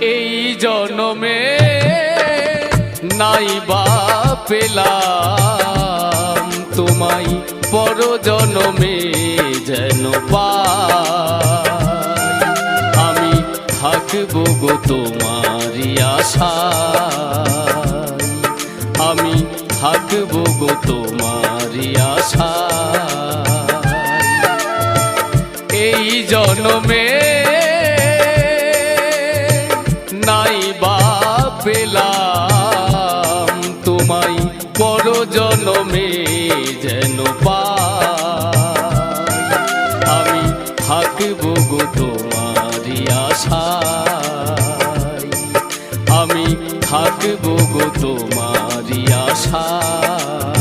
এই জনমে নাই বা পেলাম তোমায়, পর জনমে যেন পাই। আমি থাকবো গো তোমারই আশায়, আমি থাকবো গো তোমারই আশায়। এই জনমে নাই বা পেলাম তোমায়, পর জনমে যেন পাই। আমি থাকবো গো তোমারই আশায়, আমি থাকবো গো তোমারই আশায়।